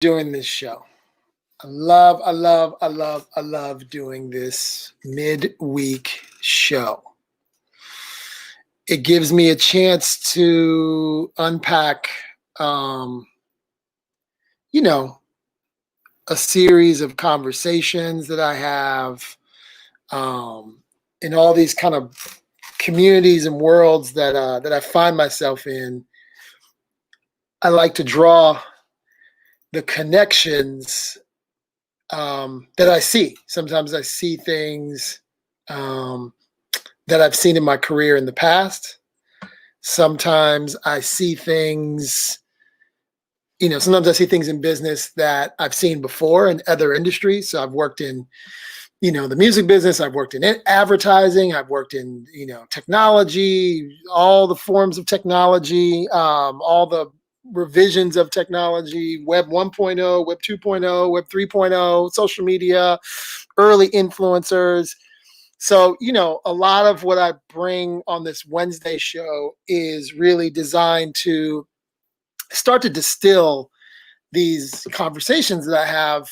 doing this show. I love doing this midweek show. It gives me a chance to unpack, um, you know, a series of conversations that I have in all these kind of communities and worlds that I find myself in. I like to draw the connections that I see. Sometimes I see things um, that I've seen in my career in the past. Sometimes I see things, sometimes I see things in business that I've seen before in other industries. So I've worked in, the music business, I've worked in advertising, I've worked in, technology, all the forms of technology, all the revisions of technology, Web 1.0, Web 2.0, Web 3.0, social media, early influencers. So, a lot of what I bring on this Wednesday show is really designed to start to distill these conversations that I have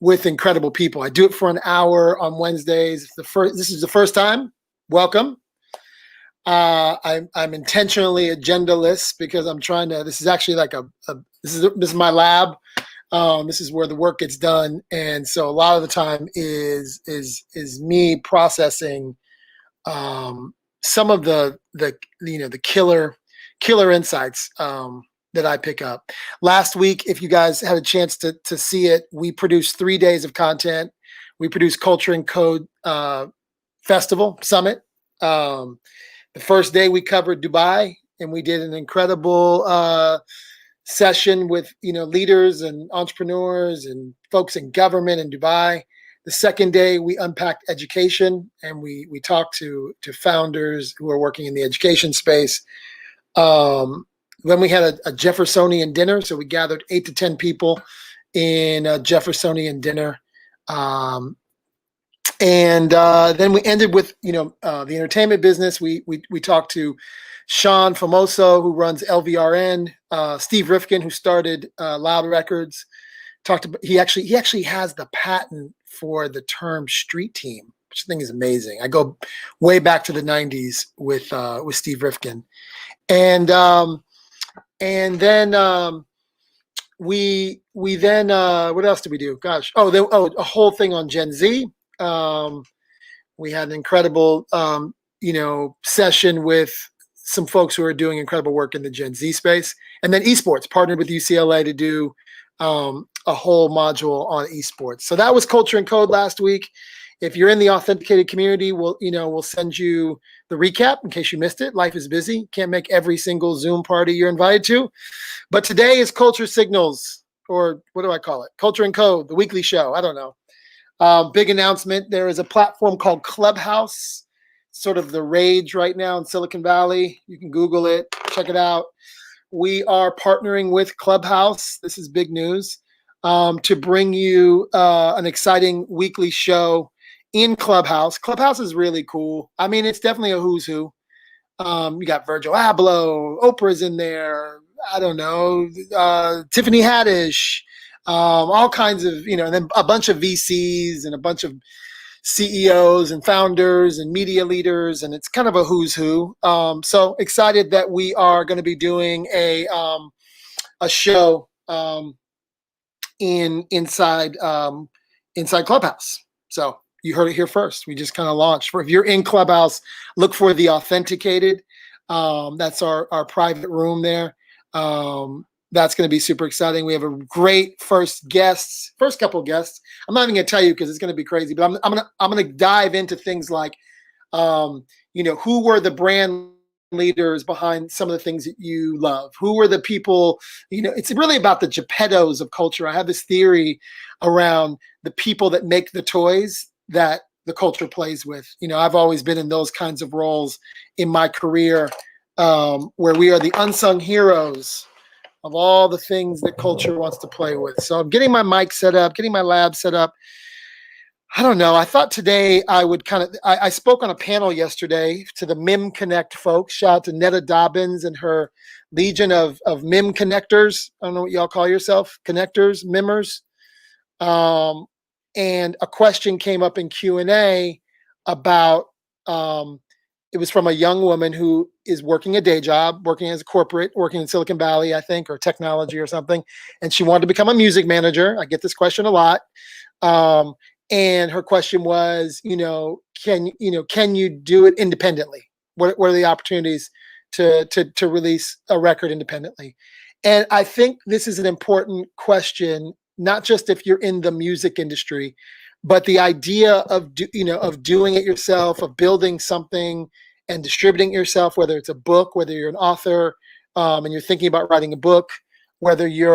with incredible people. I do it for an hour on Wednesdays. This is the first time. Welcome. I'm intentionally agendaless because I'm trying to. This is actually like this is my lab. This is where the work gets done, and so a lot of the time is me processing some of the killer insights that I pick up. Last week, if you guys had a chance to see it, we produced 3 days of content. We produced Culture and Code Festival Summit. The first day we covered Dubai, and we did an incredible session with leaders and entrepreneurs and folks in government in Dubai. The second day we unpacked education, and we talked to founders who are working in the education space. Then we had a Jeffersonian dinner, so we gathered 8 to 10 people in a Jeffersonian dinner. And then we ended with the entertainment business. We talked to Sean Famoso, who runs LVRN, Steve Rifkin, who started Loud Records. He actually has the patent for the term street team, which I think is amazing. I go way back to the '90s with Steve Rifkin, and then we then what else did we do? Gosh, a whole thing on Gen Z. We had an incredible session with some folks who are doing incredible work in the Gen Z space, and then esports, partnered with UCLA to do a whole module on esports. So that was Culture and Code last week. If you're in the Authenticated community, we'll send you the recap in case you missed it. Life is busy. Can't make every single Zoom party you're invited to. But today is Culture Signals, or what do I call it? Culture and Code, the weekly show. I don't know. Big announcement. There is a platform called Clubhouse, sort of the rage right now in Silicon Valley. You can Google it, check it out. We are partnering with Clubhouse. This is big news, to bring you an exciting weekly show in Clubhouse. Clubhouse is really cool. I mean, it's definitely a who's who. You got Virgil Abloh, Oprah's in there. I don't know, Tiffany Haddish, all kinds of, and then a bunch of VCs and a bunch of CEOs and founders and media leaders, and it's kind of a who's who. So excited that we are going to be doing a show inside Clubhouse. So you heard it here first. We just kind of launched. If you're in Clubhouse, look for the Authenticated. That's our private room there. That's going to be super exciting. We have a great first couple of guests. I'm not even going to tell you because it's going to be crazy, but I'm going to dive into things like, who were the brand leaders behind some of the things that you love? Who were the people, it's really about the Geppettos of culture. I have this theory around the people that make the toys that the culture plays with. I've always been in those kinds of roles in my career, where we are the unsung heroes of all the things that culture wants to play with. So I'm getting my mic set up, getting my lab set up. I don't know. I thought today I would I spoke on a panel yesterday to the MIM Connect folks. Shout out to Netta Dobbins and her legion of MIM connectors. I don't know what y'all call yourself, connectors, mimmers. Um, and a question came up in Q&A about, it was from a young woman who is working a day job, working as a corporate, working in Silicon Valley, I think, or technology or something. And she wanted to become a music manager. I get this question a lot. Um, and her question was, can you do it independently? What are the opportunities to release a record independently? And I think this is an important question, not just if you're in the music industry, but the idea of doing it yourself, of building something and distributing it yourself, whether it's a book, whether you're an author, and you're thinking about writing a book, whether you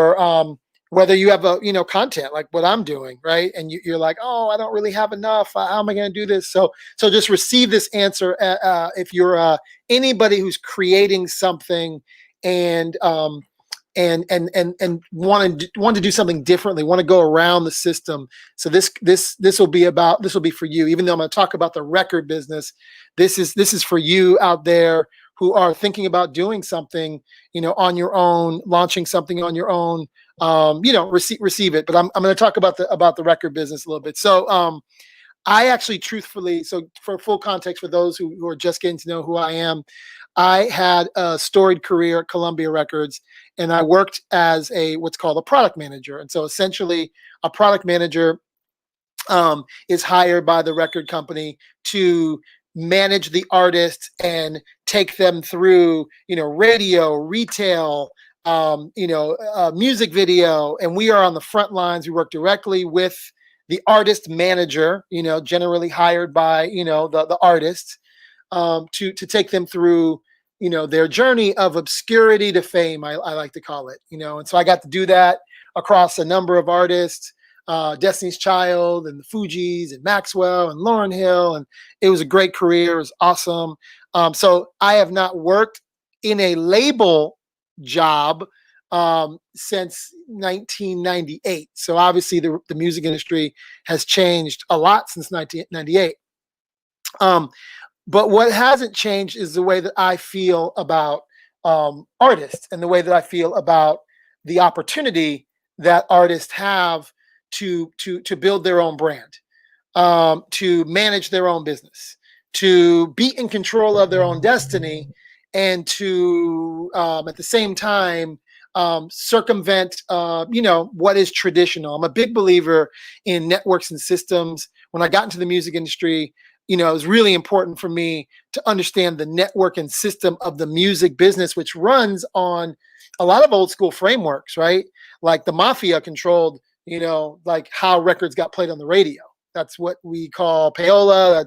have content like what I'm doing, right? And you're like, oh, I don't really have enough. How am I going to do this? So just receive this answer. If you're anybody who's creating something and want to do something differently, want to go around the system. So this will be for you. Even though I'm going to talk about the record business, this is for you out there who are thinking about doing something, on your own, launching something on your own. Receive it. But I'm going to talk about the record business a little bit. So I actually, truthfully, so for full context for those who are just getting to know who I am, I had a storied career at Columbia Records, and I worked as what's called a product manager. And so essentially, a product manager is hired by the record company to manage the artist and take them through, radio, retail, music video, and we are on the front lines. We work directly with the artist manager, generally hired by, the artist, to take them through, their journey of obscurity to fame, I like to call it, and so I got to do that across a number of artists, Destiny's Child and the Fugees and Maxwell and Lauryn Hill, and it was a great career. It was awesome. So I have not worked in a label job since 1998. So obviously the music industry has changed a lot since 1998. But what hasn't changed is the way that I feel about artists and the way that I feel about the opportunity that artists have to build their own brand, to manage their own business, to be in control of their own destiny, and to at the same time circumvent what is traditional. I'm a big believer in networks and systems. When I got into the music industry, it was really important for me to understand the network and system of the music business, which runs on a lot of old school frameworks, right? Like the mafia controlled, like how records got played on the radio. That's what we call payola.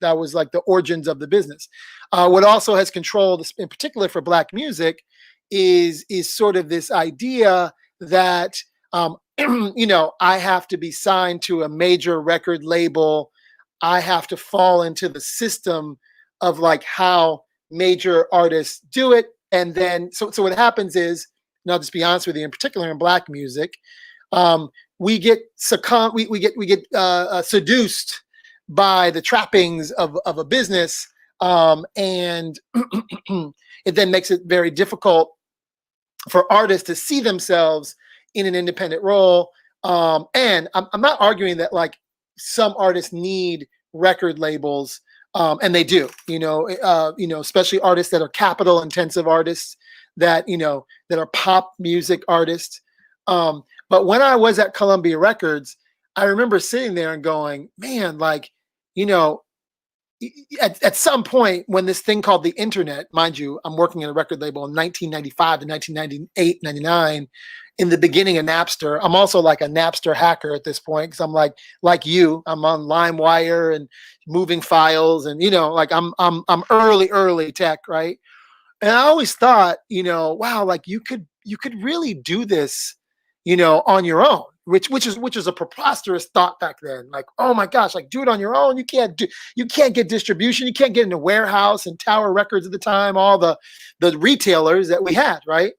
That was like the origins of the business. What also has controlled, in particular for Black music, is sort of this idea that I have to be signed to a major record label. I have to fall into the system of like how major artists do it, and then so what happens is, and I'll just be honest with you, in particular in Black music, we get seduced by the trappings of a business, and it then makes it very difficult for artists to see themselves in an independent role. And I'm not arguing that like some artists need record labels, and they do, especially artists that are capital intensive artists, that are pop music artists. But when I was at Columbia Records, I remember sitting there and going, man, like, at some point when this thing called the internet, mind you, I'm working at a record label in 1995 to 1998, 99, in the beginning of Napster. I'm also like a Napster hacker at this point, because I'm like you, I'm on LimeWire and moving files, and like I'm early tech, right? And I always thought, wow, like you could really do this, on your own, which is a preposterous thought back then. Like, oh my gosh, like do it on your own. You can't get distribution. You can't get into Warehouse and Tower Records at the time, all the retailers that we had, right?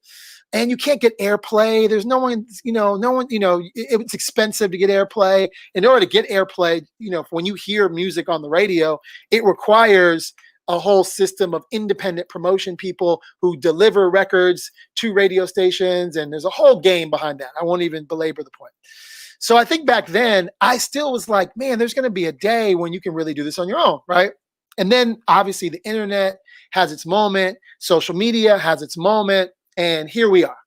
and you can't get airplay. There's no one, it's expensive to get airplay. In order to get airplay, when you hear music on the radio, it requires a whole system of independent promotion people who deliver records to radio stations. And there's a whole game behind that. I won't even belabor the point. So I think back then I still was like, man, there's going to be a day when you can really do this on your own, right? And then obviously the internet has its moment, social media has its moment, and here we are.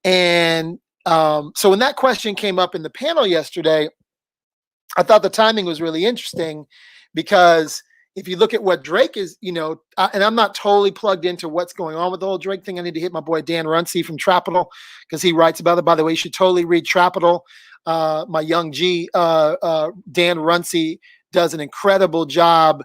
And so when that question came up in the panel yesterday, I thought the timing was really interesting, because if you look at what Drake is, and I'm not totally plugged into what's going on with the whole Drake thing. I need to hit my boy Dan Runcie from Trapital, because he writes about it. By the way, you should totally read Trapital. My young G, Dan Runcie, does an incredible job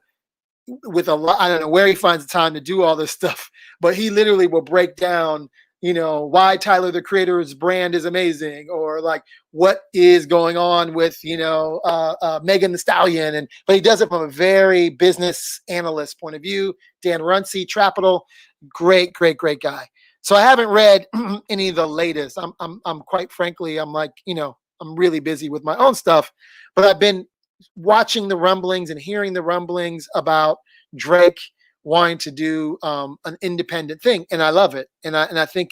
with a lot. I don't know where he finds the time to do all this stuff, but he literally will break down, why Tyler the Creator's brand is amazing, or like what is going on with, Megan Thee Stallion. But he does it from a very business analyst point of view. Dan Runcie, Trapital, great guy. So I haven't read any of the latest. I'm quite frankly, I'm like, I'm really busy with my own stuff, but I've been watching the rumblings and hearing the rumblings about Drake wanting to do an independent thing, and I love it. And I think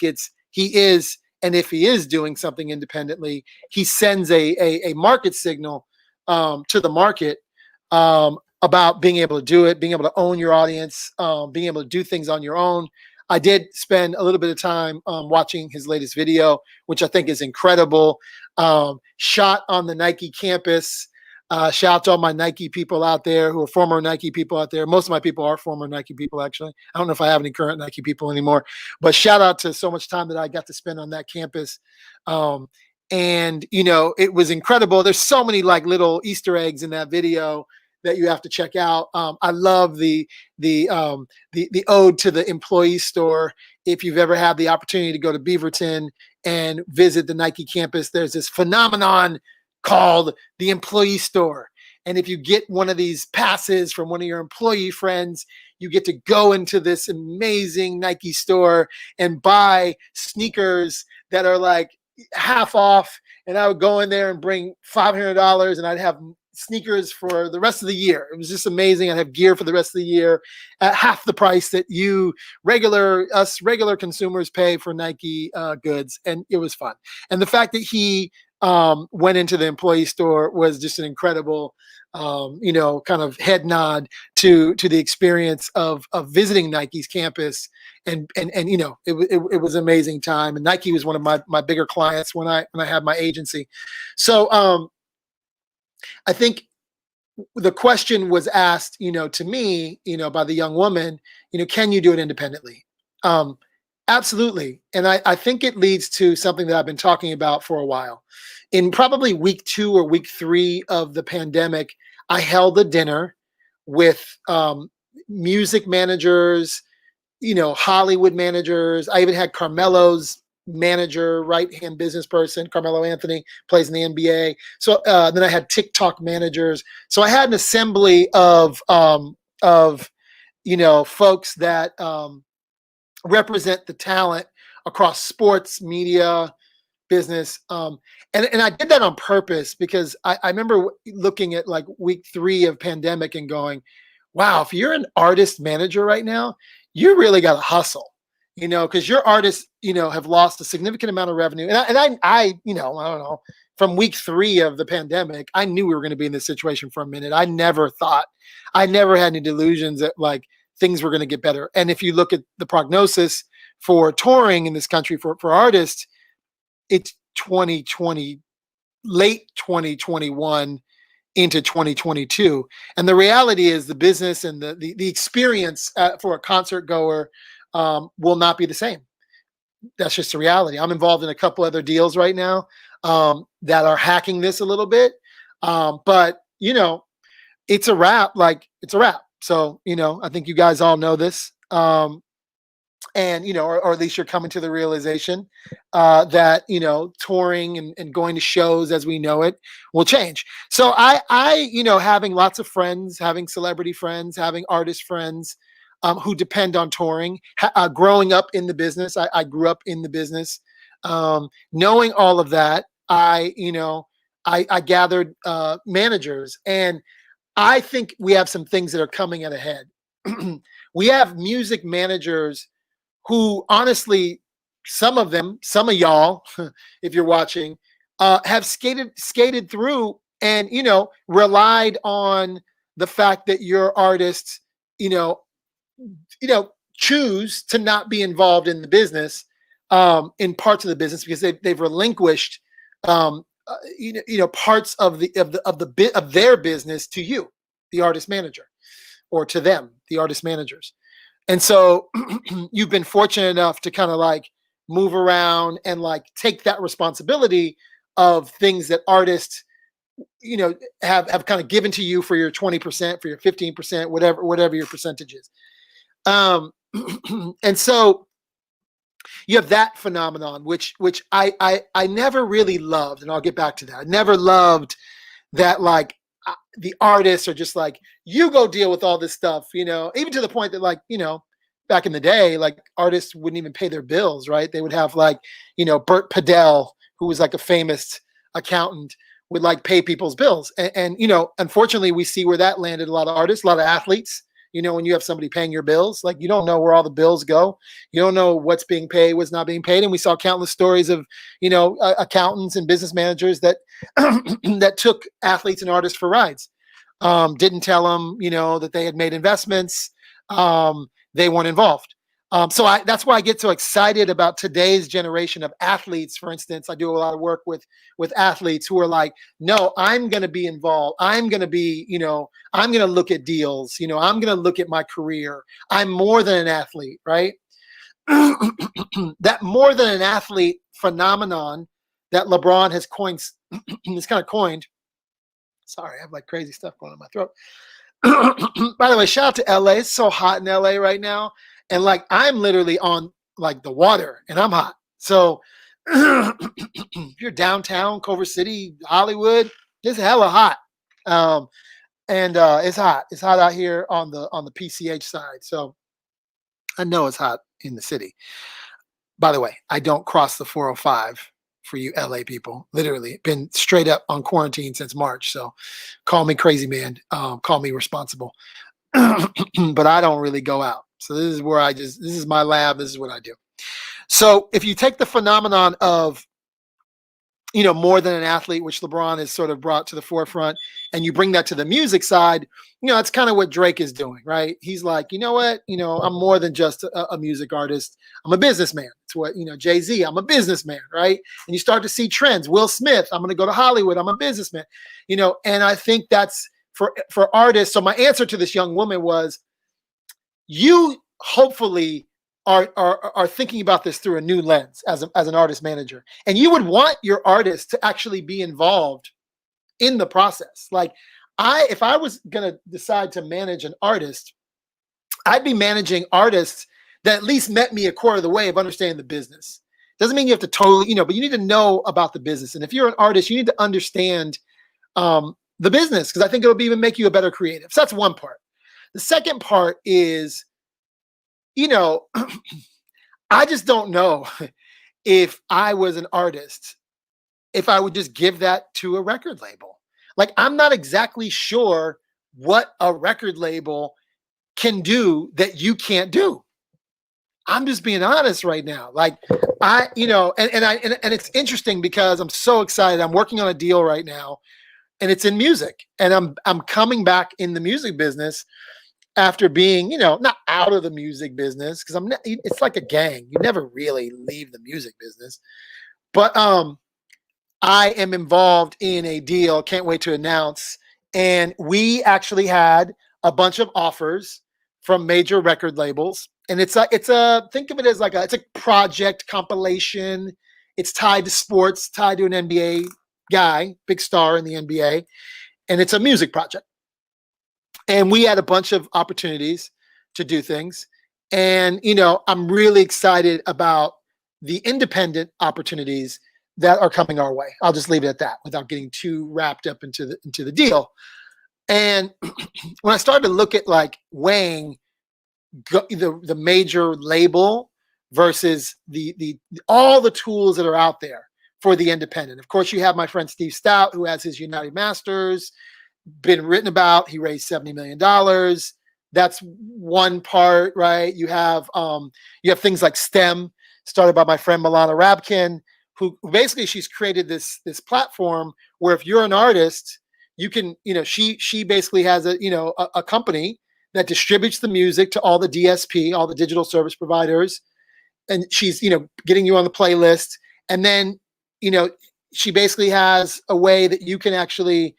he is, and if he is doing something independently, he sends a market signal to the market about being able to do it, being able to own your audience, being able to do things on your own. I did spend a little bit of time watching his latest video, which I think is incredible. Shot on the Nike campus. Shout out to all my Nike people out there who are former Nike people out there. Most of my people are former Nike people, actually. I don't know if I have any current Nike people anymore, but shout out to so much time that I got to spend on that campus. And, it was incredible. There's so many like little Easter eggs in that video that you have to check out. I love the ode to the employee store. If you've ever had the opportunity to go to Beaverton and visit the Nike campus, there's this phenomenon called the employee store. And if you get one of these passes from one of your employee friends, you get to go into this amazing Nike store and buy sneakers that are like half off. And I would go in there and bring $500 and I'd have sneakers for the rest of the year. It was just amazing. I'd have gear for the rest of the year at half the price that regular consumers pay for Nike goods. And it was fun. And the fact that he went into the employee store was just an incredible, kind of head nod to the experience of visiting Nike's campus. And it was an amazing time. And Nike was one of my bigger clients when I had my agency. So I think the question was asked, to me, by the young woman, can you do it independently? Absolutely. And I think it leads to something that I've been talking about for a while. In probably week 2 or week 3 of the pandemic, I held a dinner with music managers, Hollywood managers. I even had Carmelo's manager, right-hand business person, Carmelo Anthony, plays in the NBA. So then I had TikTok managers. So I had an assembly of folks that represent the talent across sports, media, business. And I did that on purpose because I remember looking at like week 3 of pandemic and going, wow, if you're an artist manager right now, you really got to hustle, because your artists, have lost a significant amount of revenue. And I don't know, from week 3 of the pandemic, I knew we were going to be in this situation for a minute. I never had any delusions that like things were going to get better. And if you look at the prognosis for touring in this country for artists, it's 2020, late 2021 into 2022. And the reality is the business and the experience for a concert goer will not be the same. That's just the reality. I'm involved in a couple other deals right now that are hacking this a little bit. But, it's a wrap. Like, it's a wrap. So, I think you guys all know this. And, or at least you're coming to the realization that, touring and going to shows as we know it will change. So I having lots of friends, having celebrity friends, having artist friends, who depend on touring. Growing up in the business, I grew up in the business. Knowing all of that, I gathered managers, and I think we have some things that are coming at a head. We have music managers who, honestly, some of them, some of y'all, if you're watching, have skated through and relied on the fact that your artists, you know, choose to not be involved in the business, in parts of the business, because they've relinquished, parts of the bit of their business to you, the artist manager, or to them, the artist managers. And so you've been fortunate enough to kind of like move around and like take that responsibility of things that artists, have kind of given to you for your 20%, for your 15%, whatever your percentage is. And so you have that phenomenon, which I never really loved, and I'll get back to that. I never loved that, like, the artists are just like, you go deal with all this stuff, even to the point that, like, back in the day, like, artists wouldn't even pay their bills, right? They would have, like, Bert Padell, who was like a famous accountant, would like pay people's bills. And unfortunately, we see where that landed a lot of artists, a lot of athletes. When you have somebody paying your bills, like, you don't know where all the bills go. You don't know what's being paid, what's not being paid. And we saw countless stories of, accountants and business managers that that took athletes and artists for rides. Didn't tell them, that they had made investments. They weren't involved. So that's why I get so excited about today's generation of athletes. For instance, I do a lot of work with athletes who are like, no, I'm going to be involved. I'm going to be, I'm going to look at deals. I'm going to look at my career. I'm more than an athlete, right? That more than an athlete phenomenon that LeBron has coined, it's kind of coined. Sorry, I have like crazy stuff going on in my throat. By the way, shout out to LA. It's so hot in LA right now. And like, I'm literally on like the water and I'm hot. So if you're downtown, Culver City, Hollywood, it's hella hot. And it's hot. It's hot out here on the PCH side. So I know it's hot in the city. By the way, I don't cross the 405 for you LA people. Literally been straight up on quarantine since March. So call me crazy, man. Call me responsible. But I don't really go out. So this is where this is my lab. This is what I do. So if you take the phenomenon of, more than an athlete, which LeBron has sort of brought to the forefront, and you bring that to the music side, that's kind of what Drake is doing, right? He's like, you know what? I'm more than just a music artist. I'm a businessman. It's what, Jay-Z, I'm a businessman, right? And you start to see trends. Will Smith, I'm going to go to Hollywood. I'm a businessman, and I think that's for artists. So my answer to this young woman was, you hopefully are thinking about this through a new lens as an artist manager, and you would want your artists to actually be involved in the process. Like, if I was going to decide to manage an artist, I'd be managing artists that at least met me a quarter of the way of understanding the business. Doesn't mean you have to totally, but you need to know about the business. And if you're an artist, you need to understand the business, because I think it'll even make you a better creative. So that's one part. The second part is, I just don't know if I was an artist, if I would just give that to a record label. Like, I'm not exactly sure what a record label can do that you can't do. I'm just being honest right now. Like, and it's interesting because I'm so excited. I'm working on a deal right now, and it's in music, and I'm coming back in the music business after being, not out of the music business, because it's like a gang. You never really leave the music business. But I am involved in a deal, can't wait to announce. And we actually had a bunch of offers from major record labels. And think of it as it's a project compilation. It's tied to sports, tied to an NBA guy, big star in the NBA. And it's a music project. And we had a bunch of opportunities to do things. And, I'm really excited about the independent opportunities that are coming our way. I'll just leave it at that without getting too wrapped up into the deal. And when I started to look at like weighing the major label versus the all the tools that are out there for the independent. Of course, you have my friend Steve Stout, who has his United Masters, been written about. He raised $70 million. That's one part, right? You have things like STEM, started by my friend Milana Rabkin, who basically she's created this platform where if you're an artist, you can, she basically has a company that distributes the music to all the DSP, all the digital service providers, and she's getting you on the playlist, and then she basically has a way that you can actually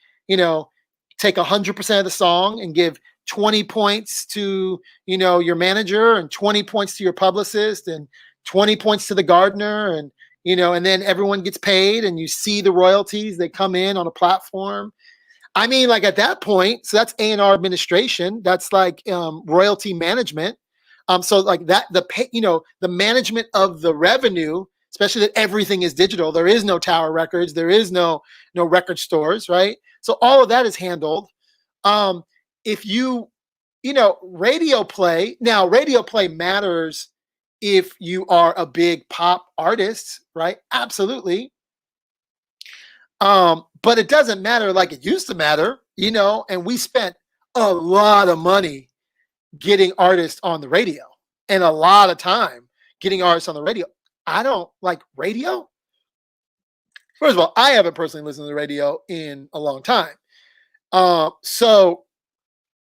take 100% of the song and give 20 points to your manager, and 20 points to your publicist, and 20 points to the gardener, and and then everyone gets paid, and you see the royalties, they come in on a platform. I mean, like at that point, so that's A&R administration, that's like royalty management. So like that, the management of the revenue, especially that everything is digital. There is no Tower Records, there is no record stores, right? So all of that is handled. If radio play matters if you are a big pop artist, right? Absolutely. But it doesn't matter like it used to matter, and we spent a lot of money getting artists on the radio and a lot of time getting artists on the radio. I don't like radio. First of all, I haven't personally listened to the radio in a long time. So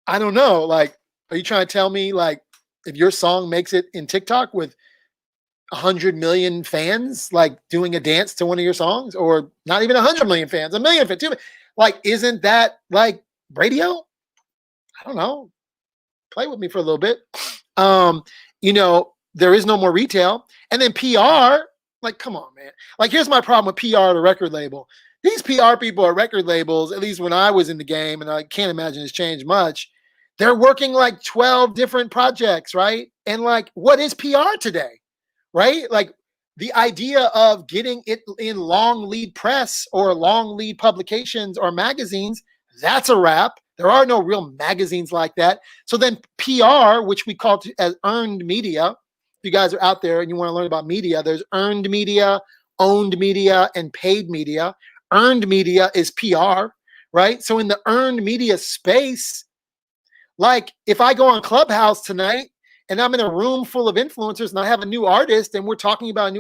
I don't know, like, are you trying to tell me like if your song makes it in TikTok with 100 million fans, like doing a dance to one of your songs, or not even 100 million fans, a million fans, like, isn't that like radio? I don't know. Play with me for a little bit. There is no more retail. And then PR, like, come on, man. Like, here's my problem with PR at a record label. These PR people at record labels, at least when I was in the game, and I can't imagine it's changed much, they're working like 12 different projects, right? And like, what is PR today? Right? Like the idea of getting it in long lead press or long lead publications or magazines, that's a wrap. There are no real magazines like that. So then PR, which we call as earned media, if you guys are out there and you want to learn about media, there's earned media, owned media, and paid media. Earned media is PR, right? So in the earned media space, like if I go on Clubhouse tonight and I'm in a room full of influencers and I have a new artist and we're talking about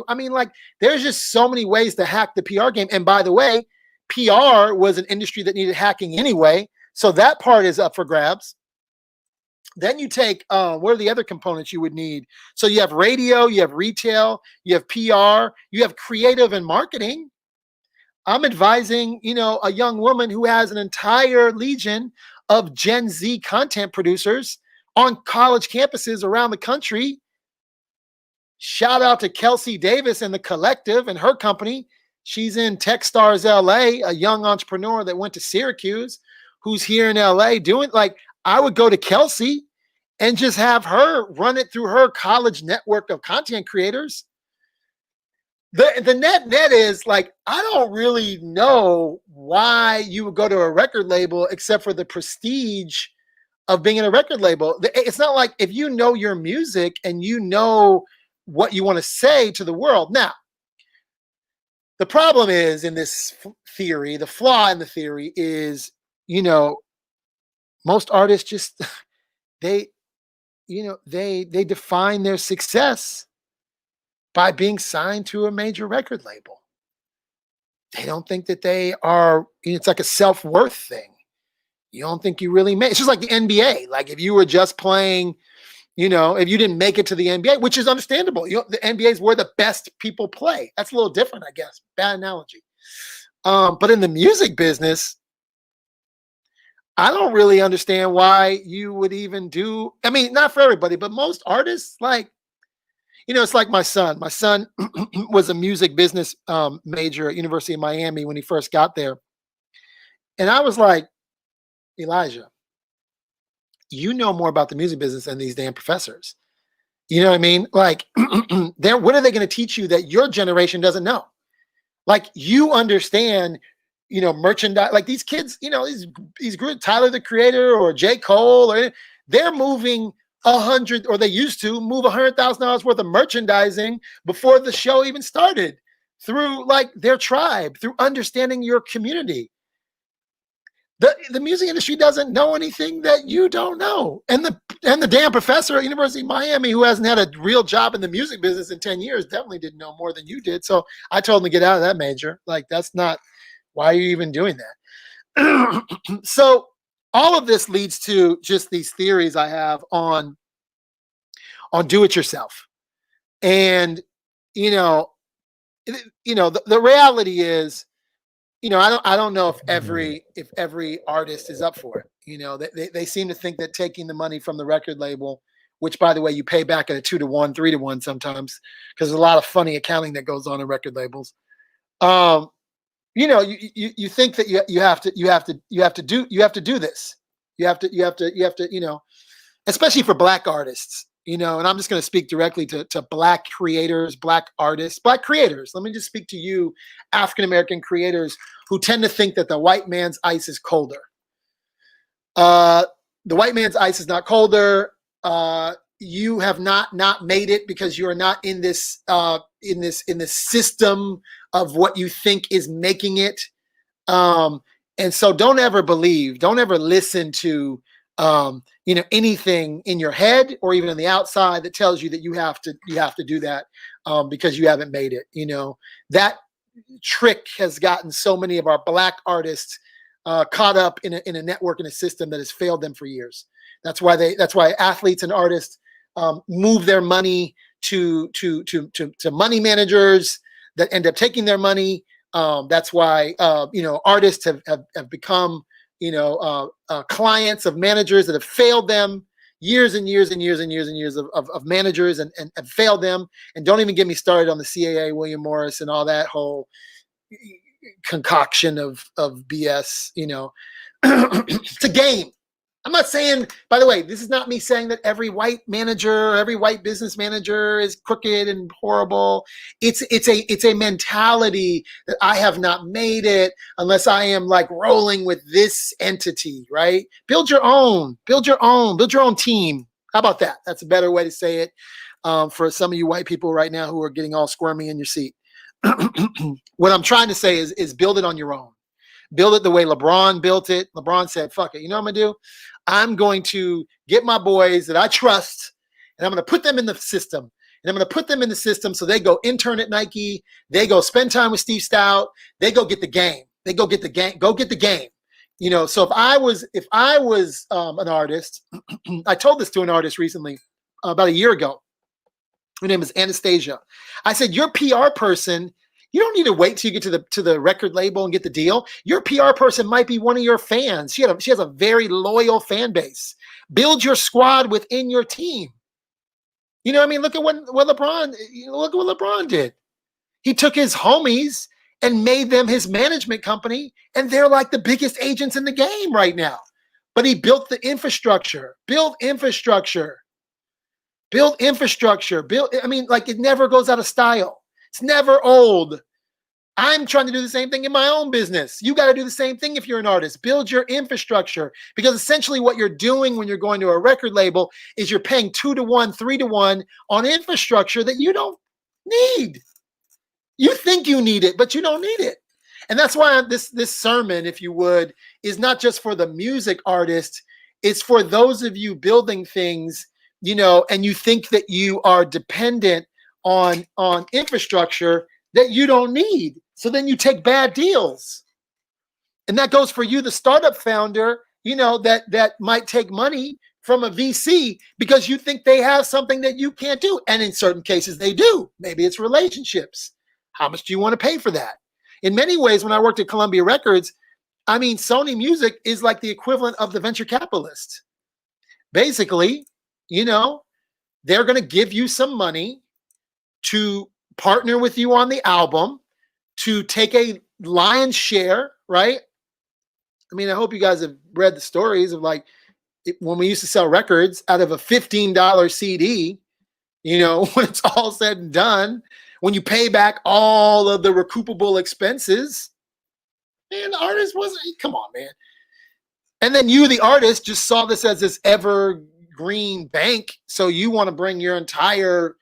there's just so many ways to hack the PR game. And by the way, PR was an industry that needed hacking anyway. So that part is up for grabs. Then you take, what are the other components you would need? So you have radio, you have retail, you have PR, you have creative and marketing. I'm advising, a young woman who has an entire legion of Gen Z content producers on college campuses around the country. Shout out to Kelsey Davis and the Collective and her company. She's in Techstars LA, a young entrepreneur that went to Syracuse, who's here in LA doing, like, I would go to Kelsey and just have her run it through her college network of content creators. The net is like, I don't really know why you would go to a record label except for the prestige of being in a record label. It's not like if you know your music and you know what you want to say to the world. Now, the problem is in this theory, the flaw in the theory is, most artists just, they define their success by being signed to a major record label. They don't think that they are, it's like a self-worth thing. You don't think you really make, it's just like the NBA. Like if you were just playing, if you didn't make it to the NBA, which is understandable. The NBA is where the best people play. That's a little different, I guess. Bad analogy. But in the music business, I don't really understand why you would even do, not for everybody, but most artists, like, it's like my son. My son was a music business major at University of Miami when he first got there. And I was like, Elijah, you know more about the music business than these damn professors. You know what I mean? Like, what are they going to teach you that your generation doesn't know? Like, you understand, merchandise. Like these kids, these groups, Tyler the Creator or J. Cole, or they're moving or they used to move $100,000 worth of merchandising before the show even started, through like their tribe, through understanding your community. The music industry doesn't know anything that you don't know. And the damn professor at University of Miami, who hasn't had a real job in the music business in 10 years, definitely didn't know more than you did. So I told him to get out of that major. Like, that's not, why are you even doing that? So all of this leads to just these theories I have on do it yourself. And, the reality is, I don't know if every artist is up for it. They seem to think that taking the money from the record label, which, by the way, you pay back at a 2-to-1, 3-to-1 sometimes, because there's a lot of funny accounting that goes on in record labels. You think that you have to do this. You have to, especially for Black artists. And I'm just going to speak directly to Black creators, Black artists, Black creators. Let me just speak to you, African-American creators, who tend to think that the white man's ice is colder. The white man's ice is not colder. You have not made it because you are not in this system of what you think is making it. And so don't ever listen to anything in your head or even on the outside that tells you that you have to do that because you haven't made it. That trick has gotten so many of our Black artists caught up in a network, in a system that has failed them for years. That's why athletes and artists move their money to money managers that end up taking their money. That's why artists have become clients of managers that have failed them, years and years and years and years and years of managers and failed them. And don't even get me started on the CAA, William Morris, and all that whole concoction of BS. It's a game. I'm not saying, by the way, this is not me saying that every white manager, every white business manager is crooked and horrible. It's a mentality that I have not made it unless I am like rolling with this entity, right? Build your own team. How about that? That's a better way to say it for some of you white people right now who are getting all squirmy in your seat. What I'm trying to say is build it on your own. Build it the way LeBron built it. LeBron said, fuck it. You know what I'm going to do? I'm going to get my boys that I trust, and I'm going to put them in the system. And I'm going to put them in the system so they go intern at Nike. They go spend time with Steve Stout. They go get the game. Go get the game. So if I was an artist, I told this to an artist recently, about a year ago. Her name is Anastasia. I said, your PR person, you don't need to wait till you get to the record label and get the deal. Your PR person might be one of your fans. She has a very loyal fan base. Build your squad within your team. Look at what LeBron did. He took his homies and made them his management company, and they're like the biggest agents in the game right now. But he built the infrastructure. It never goes out of style. It's never old. I'm trying to do the same thing in my own business. You got to do the same thing if you're an artist. Build your infrastructure, because essentially what you're doing when you're going to a record label is you're paying 2-to-1, 3-to-1 on infrastructure that you don't need. You think you need it, but you don't need it. And that's why this sermon, if you would, is not just for the music artist. It's for those of you building things, and you think that you are dependent on infrastructure that you don't need. So then you take bad deals. And that goes for you, the startup founder, that might take money from a VC because you think they have something that you can't do. And in certain cases they do. Maybe it's relationships. How much do you want to pay for that? In many ways, when I worked at Columbia Records, Sony Music is like the equivalent of the venture capitalist. Basically, they're going to give you some money to partner with you on the album, to take a lion's share, right? I hope you guys have read the stories of when we used to sell records out of a $15 CD, when it's all said and done, when you pay back all of the recoupable expenses, man, the artist come on, man. And then you, the artist, just saw this as this ever green bank, so you want to bring your entire,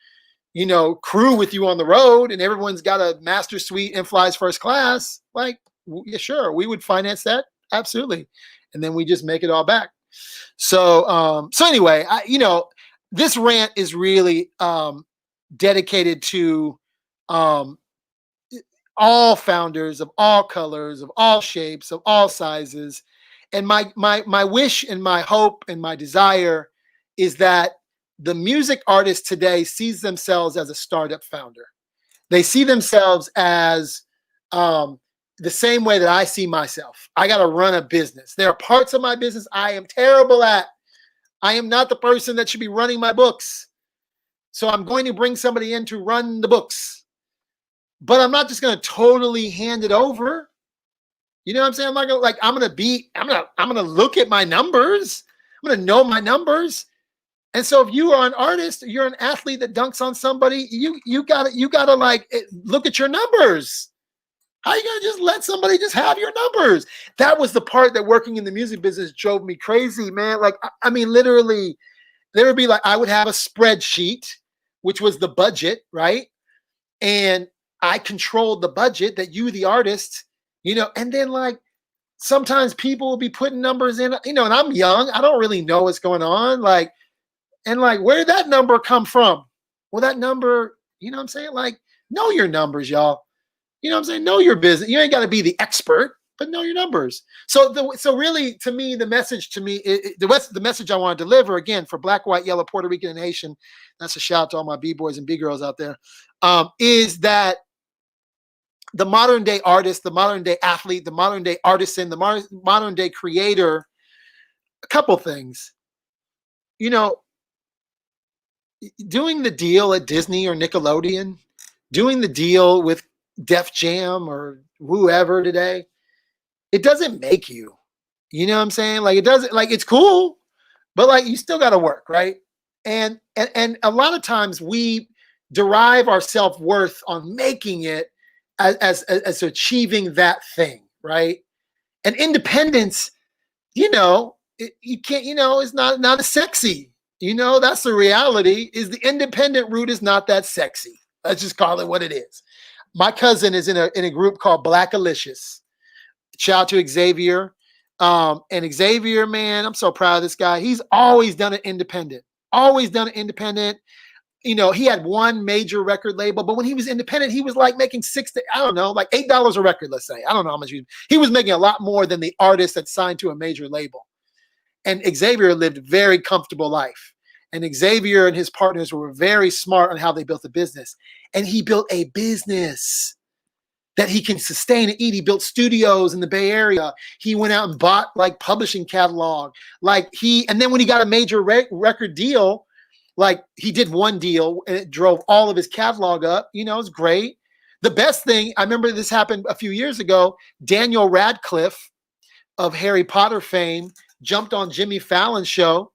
crew with you on the road, and everyone's got a master suite and flies first class. Like, yeah, sure, we would finance that, absolutely, and then we just make it all back. So anyway, this rant is really dedicated to um, all founders of all colors, of all shapes, of all sizes. And my wish and my hope and my desire is that the music artist today sees themselves as a startup founder. They see themselves as the same way that I see myself. I got to run a business. There are parts of my business I am terrible at. I am not the person that should be running my books. So I'm going to bring somebody in to run the books. But I'm not just going to totally hand it over. You know what I'm saying? I'm not gonna I'm gonna look at my numbers. I'm gonna know my numbers. And so if you are an artist, you're an athlete that dunks on somebody, you gotta like look at your numbers. How are you gonna just let somebody just have your numbers? That was the part that working in the music business drove me crazy, man. Like, I mean, literally, there would be like, I would have a spreadsheet, which was the budget, right? And I controlled the budget that you, the artist, and then like sometimes people will be putting numbers in, and I'm young, I don't really know what's going on. Like, and like, where did that number come from? Well, that number, you know what I'm saying? Like, know your numbers, y'all. You know what I'm saying? Know your business. You ain't got to be the expert, but know your numbers. So really, to me, the message the message I want to deliver, again, for Black, white, yellow, Puerto Rican, and Haitian, that's a shout out to all my B-boys and B-girls out there, is that the modern day artist, the modern day athlete, the modern day artisan, the modern day creator, a couple things. Doing the deal at Disney or Nickelodeon, doing the deal with Def Jam or whoever today, it doesn't make you. You know what I'm saying? Like, it doesn't, like, it's cool, but like, you still got to work, right? And a lot of times we derive our self-worth on making it as achieving that thing, right? And independence, you can't, it's not as sexy. That's the reality, is the independent route is not that sexy. Let's just call it what it is. My cousin is in a group called Blackalicious. Shout out to Xavier. And Xavier, man, I'm so proud of this guy. He's always done it independent. Always done it independent. He had one major record label, but when he was independent, he was like making like $8 a record, let's say. I don't know how much he was making a lot more than the artist that signed to a major label. And Xavier lived a very comfortable life. And Xavier and his partners were very smart on how they built a business. And he built a business that he can sustain and eat. He built studios in the Bay Area. He went out and bought like publishing catalog. And then when he got a major record deal, like he did one deal and it drove all of his catalog up. It was great. The best thing, I remember this happened a few years ago. Daniel Radcliffe of Harry Potter fame jumped on Jimmy Fallon's show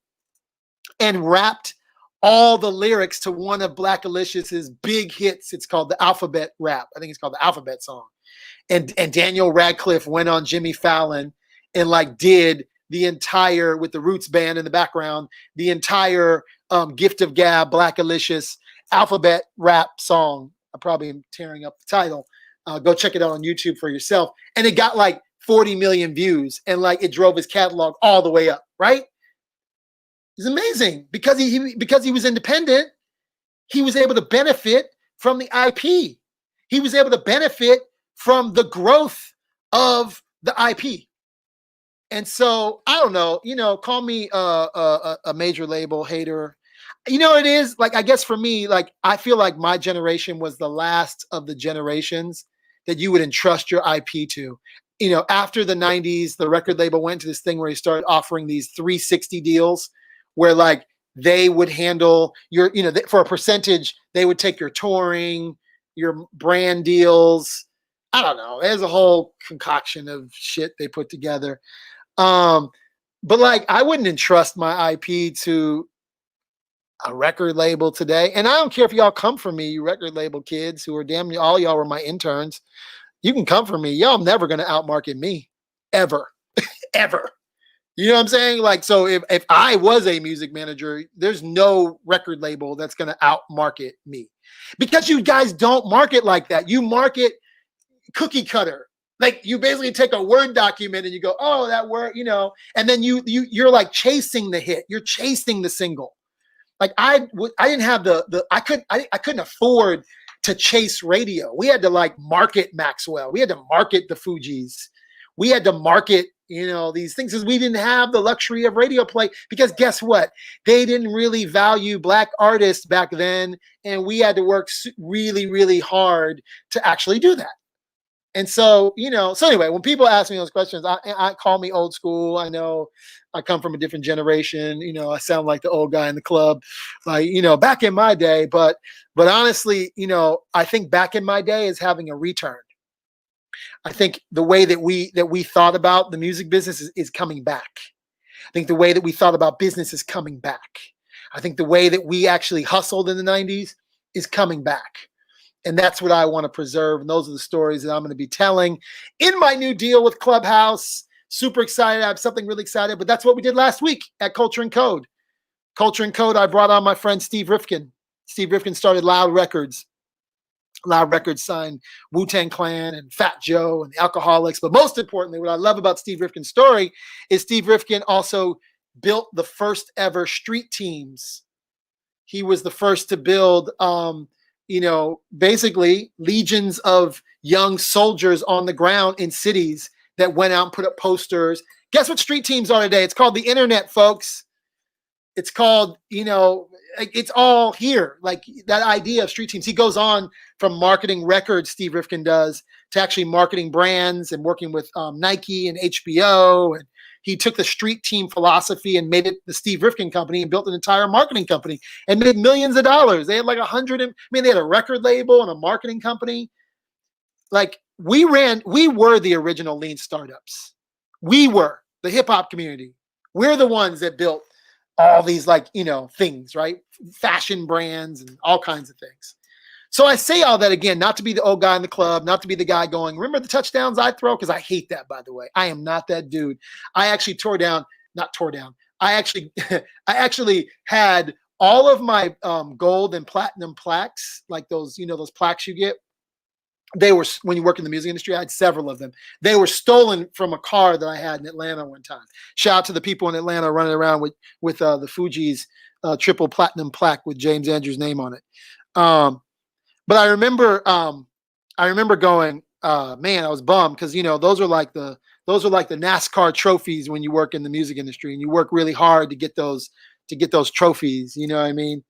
and rapped all the lyrics to one of Blackalicious's big hits. It's called the Alphabet Rap. I think it's called the Alphabet Song. And Daniel Radcliffe went on Jimmy Fallon and like did the entire, with the Roots band in the background, the entire Gift of Gab, Blackalicious Alphabet Rap song. I probably am tearing up the title. Go check it out on YouTube for yourself. And it got like 40 million views, and like it drove his catalog all the way up, right? It's amazing because he was independent. He was able to benefit from the IP. He was able to benefit from the growth of the IP. And so I don't know, call me a major label hater. It is like, I guess for me, like, I feel like my generation was the last of the generations that you would entrust your IP to. After the 90s, the record label went to this thing where he started offering these 360 deals where like they would handle your, for a percentage, they would take your touring, your brand deals. I don't know. There's a whole concoction of shit they put together. But like, I wouldn't entrust my IP to a record label today. And I don't care if y'all come for me, you record label kids who are damn near all y'all were my interns. You can come for me. Y'all never going to outmarket me ever, ever. You know what I'm saying? Like, so if I was a music manager, there's no record label that's going to out market me, because you guys don't market like that. You market cookie cutter. Like, you basically take a Word document and you go, oh, that word, and then you're like chasing the hit. You're chasing the single. Like, I didn't have I couldn't afford to chase radio. We had to like market Maxwell. We had to market the Fugees. We had to market, these things, because we didn't have the luxury of radio play, because guess what? They didn't really value Black artists back then. And we had to work really, really hard to actually do that. And so, so anyway, when people ask me those questions, I call me old school. I know I come from a different generation. I sound like the old guy in the club, like, back in my day. But honestly, I think back in my day is having a return. I think the way that we thought about the music business is coming back. I think the way that we thought about business is coming back. I think the way that we actually hustled in the 90s is coming back. And that's what I want to preserve. And those are the stories that I'm going to be telling in my new deal with Clubhouse. Super excited. I have something really excited. But that's what we did last week at Culture and Code. Culture and Code, I brought on my friend Steve Rifkin. Steve Rifkin started Loud Records. Loud Records signed Wu-Tang Clan and Fat Joe and the Alcoholics. But most importantly, what I love about Steve Rifkin's story is Steve Rifkin also built the first ever street teams. He was the first to build basically legions of young soldiers on the ground in cities that went out and put up posters. Guess what street teams are today? It's called the internet, folks. It's called, it's all here. Like, that idea of street teams. He goes on from marketing records, Steve Rifkin does, to actually marketing brands and working with Nike and HBO. And he took the street team philosophy and made it the Steve Rifkin Company and built an entire marketing company and made millions of dollars. They had like they had a record label and a marketing company. Like, we were the original lean startups. We were the hip hop community. We're the ones that built all these things, right? Fashion brands and all kinds of things. So I say all that again, not to be the old guy in the club, not to be the guy going, remember the touchdowns I throw? Because I hate that, by the way. I am not that dude. I actually I actually had all of my gold and platinum plaques, like those, those plaques you get. They were, when you work in the music industry, I had several of them. They were stolen from a car that I had in Atlanta one time. Shout out to the people in Atlanta running around with the Fugees triple platinum plaque with James Andrews' name on it. But I remember going, man, I was bummed, because those are like the NASCAR trophies when you work in the music industry, and you work really hard to get those trophies. You know what I mean?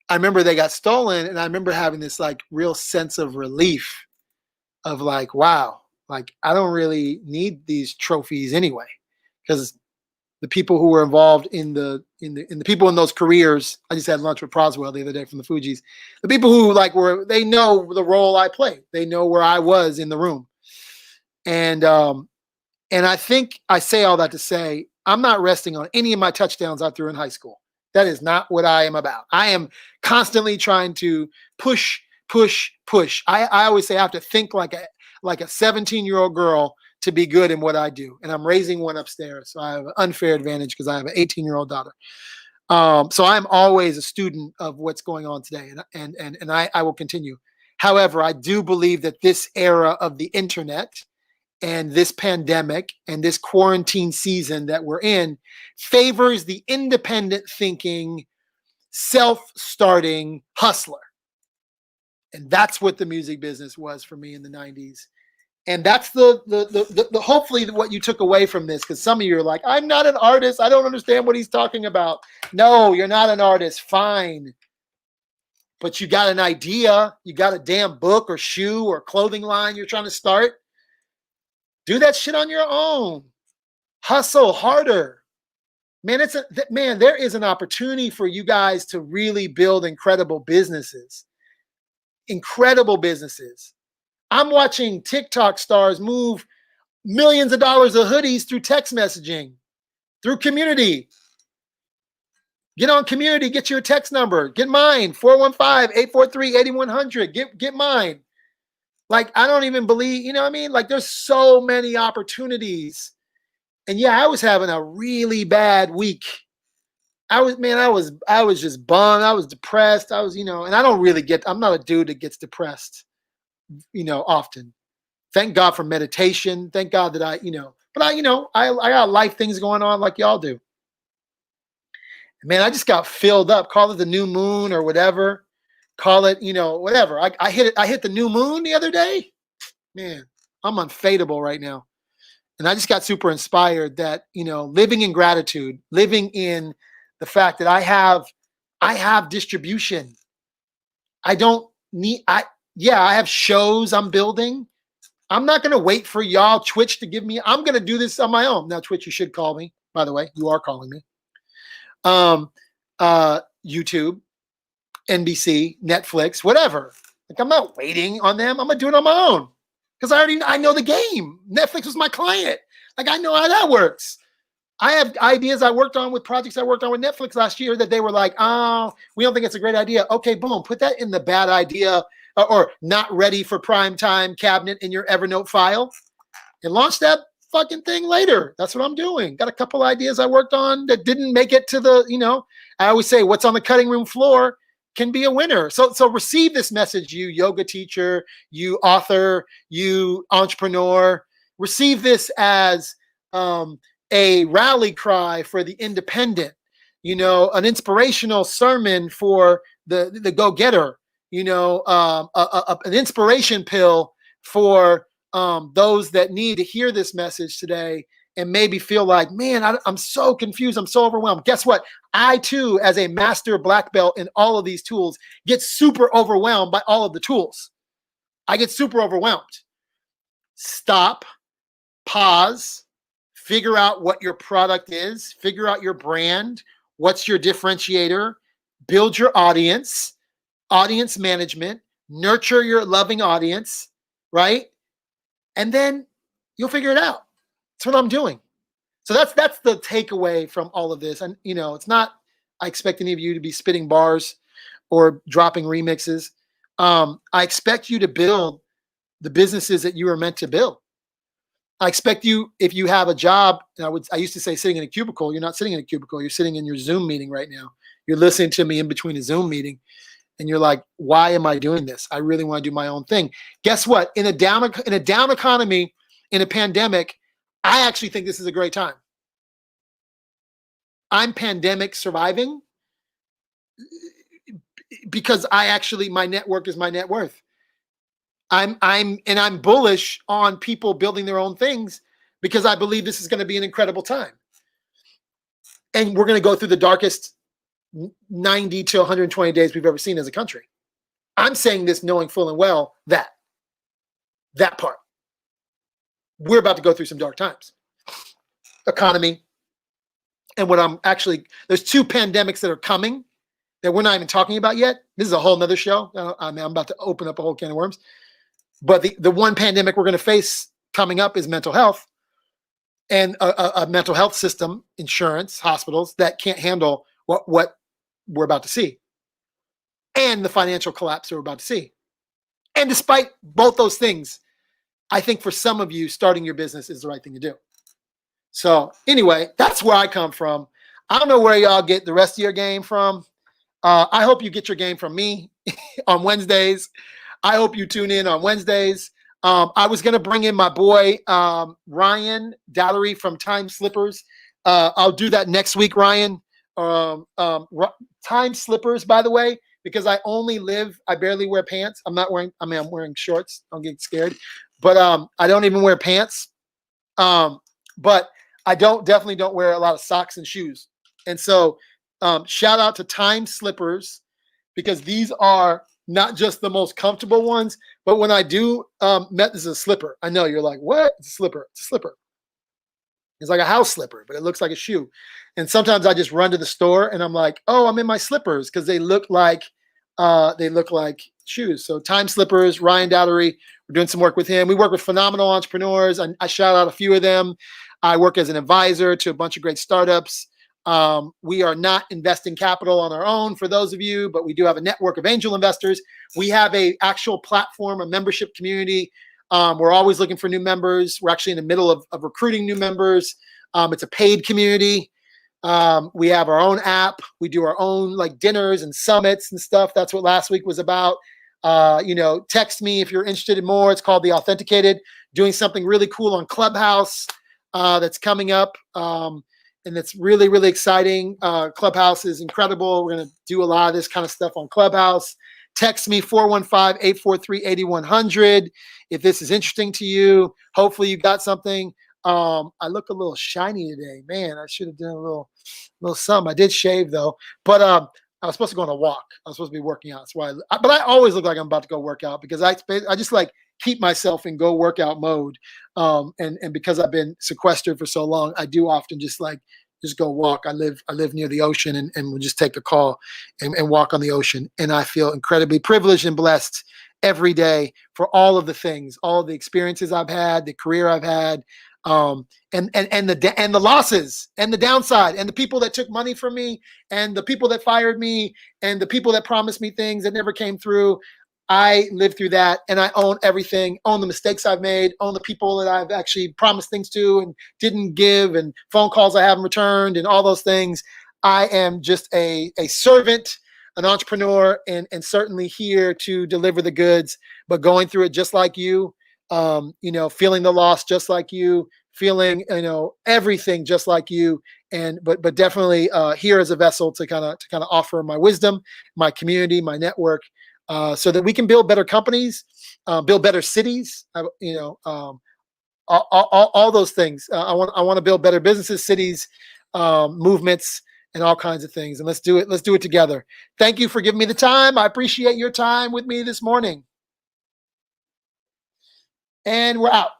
I remember they got stolen, and I remember having this like real sense of relief of like, wow, like, I don't really need these trophies anyway, because the people who were involved in the people in those careers. I just had lunch with Proswell the other day from the Fugees. The people who they know the role I played. They know where I was in the room. And I think I say all that to say, I'm not resting on any of my touchdowns I threw in high school. That is not what I am about. I am constantly trying to push. I always say I have to think like a 17-year-old girl to be good in what I do. And I'm raising one upstairs, so I have an unfair advantage because I have an 18-year-old daughter. So I'm always a student of what's going on today, and I will continue. However, I do believe that this era of the internet and this pandemic and this quarantine season that we're in favors the independent thinking, self-starting hustler. And that's what the music business was for me in the 90s. And that's the hopefully what you took away from this, because some of you are like, I'm not an artist. I don't understand what he's talking about. No, you're not an artist. Fine. But you got an idea. You got a damn book or shoe or clothing line you're trying to start. Do that shit on your own. Hustle harder. Man, there is an opportunity for you guys to really build incredible businesses. Incredible businesses. I'm watching TikTok stars move millions of dollars of hoodies through text messaging, through community. Get on community, get your text number. Get mine, 415-843-8100. Get mine. Like, I don't even believe, you know what I mean? Like, there's so many opportunities. And yeah, I was having a really bad week. I was just bummed. I was depressed. I was, and I don't really I'm not a dude that gets depressed, often. Thank God for meditation. Thank God that but I got life things going on like y'all do. Man, I just got filled up. Call it the new moon or whatever. Call it, whatever. I hit it. I hit the new moon the other day. Man, I'm unfadable right now. And I just got super inspired that, living in gratitude, living in the fact that I have distribution. I don't need, I have shows I'm building. I'm not going to wait for y'all Twitch to give me, I'm going to do this on my own. Now, Twitch, you should call me, by the way. You are calling me. YouTube, NBC, Netflix, whatever. Like, I'm not waiting on them. I'm going to do it on my own because I know the game. Netflix was my client. Like, I know how that works. I have ideas I worked on with projects I worked on with Netflix last year that they were like, oh, we don't think it's a great idea. Okay, boom, put that in the bad idea or not ready for prime time cabinet in your Evernote file and launch that fucking thing later. That's what I'm doing. Got a couple ideas I worked on that didn't make it to the, I always say what's on the cutting room floor can be a winner. So receive this message, you yoga teacher, you author, you entrepreneur. Receive this as a rally cry for the independent, an inspirational sermon for the go-getter, an inspiration pill for those that need to hear this message today and maybe feel like, man, I'm so confused. I'm so overwhelmed. Guess what? I too, as a master black belt in all of these tools, get super overwhelmed by all of the tools. I get super overwhelmed. Stop, pause, figure out what your product is, figure out your brand, what's your differentiator, build your audience management, nurture your loving audience, right? And then you'll figure it out. That's what I'm doing. So that's the takeaway from all of this. And it's not, I expect any of you to be spitting bars or dropping remixes. I expect you to build the businesses that you are meant to build. I expect you, if you have a job, and I used to say sitting in a cubicle, you're not sitting in a cubicle, you're sitting in your Zoom meeting right now. You're listening to me in between a Zoom meeting. And you're like, why am I doing this? I really want to do my own thing. Guess what? In a down economy, in a pandemic, I actually think this is a great time. I'm pandemic surviving because my network is my net worth. I'm bullish on people building their own things because I believe this is going to be an incredible time. And we're going to go through the darkest 90 to 120 days we've ever seen as a country. I'm saying this knowing full and well that part. We're about to go through some dark times. Economy. And there's two pandemics that are coming that we're not even talking about yet. This is a whole nother show. I'm about to open up a whole can of worms. But the one pandemic we're going to face coming up is mental health and a mental health system, insurance, hospitals that can't handle what we're about to see and the financial collapse we're about to see. And despite both those things, I think for some of you, starting your business is the right thing to do. So anyway, that's where I come from. I don't know where y'all get the rest of your game from. I hope you get your game from me on Wednesdays. I hope you tune in on Wednesdays. I was going to bring in my boy, Ryan Dallery from Time Slippers. I'll do that next week, Ryan. Time Slippers, by the way, because I barely wear pants. I'm wearing shorts. Don't get scared. But I don't even wear pants. But I definitely don't wear a lot of socks and shoes. And so shout out to Time Slippers because these are not just the most comfortable ones, but when I do, this is a slipper. I know you're like, what? It's a slipper. It's a slipper. It's like a house slipper, but it looks like a shoe. And sometimes I just run to the store and I'm like, oh, I'm in my slippers because they look like shoes. So Time Slippers, Ryan Dallery, we're doing some work with him. We work with phenomenal entrepreneurs. I shout out a few of them. I work as an advisor to a bunch of great startups. We are not investing capital on our own for those of you, but we do have a network of angel investors. We have a actual platform, a membership community. We're always looking for new members. We're actually in the middle of recruiting new members. It's a paid community. We have our own app. We do our own like dinners and summits and stuff. That's what last week was about. Text me if you're interested in more. It's called the Authenticated. Doing something really cool on Clubhouse that's coming up. And it's really, really exciting. Clubhouse is incredible. We're going to do a lot of this kind of stuff on Clubhouse. Text me 415-843-8100 if this is interesting to you. Hopefully you got something. I look a little shiny today. Man, I should have done a little something. I did shave though, but I was supposed to go on a walk. I was supposed to be working out. That's why. But I always look like I'm about to go work out because I just like keep myself in go workout mode. And because I've been sequestered for so long, I do often just go walk. I live near the ocean and we'll just take a call and walk on the ocean. And I feel incredibly privileged and blessed every day for all of the things, all of the experiences I've had, the career I've had, and the losses and the downside and the people that took money from me and the people that fired me and the people that promised me things that never came through. I lived through that and I own everything, own the mistakes I've made, own the people that I've actually promised things to and didn't give and phone calls I haven't returned and all those things. I am just a servant, an entrepreneur, and certainly here to deliver the goods, but going through it just like you, feeling the loss just like you, feeling, everything just like you. But definitely here as a vessel to kind of offer my wisdom, my community, my network, so that we can build better companies, build better cities, all those things. I want to build better businesses, cities, movements, and all kinds of things. And let's do it. Let's do it together. Thank you for giving me the time. I appreciate your time with me this morning. And we're out.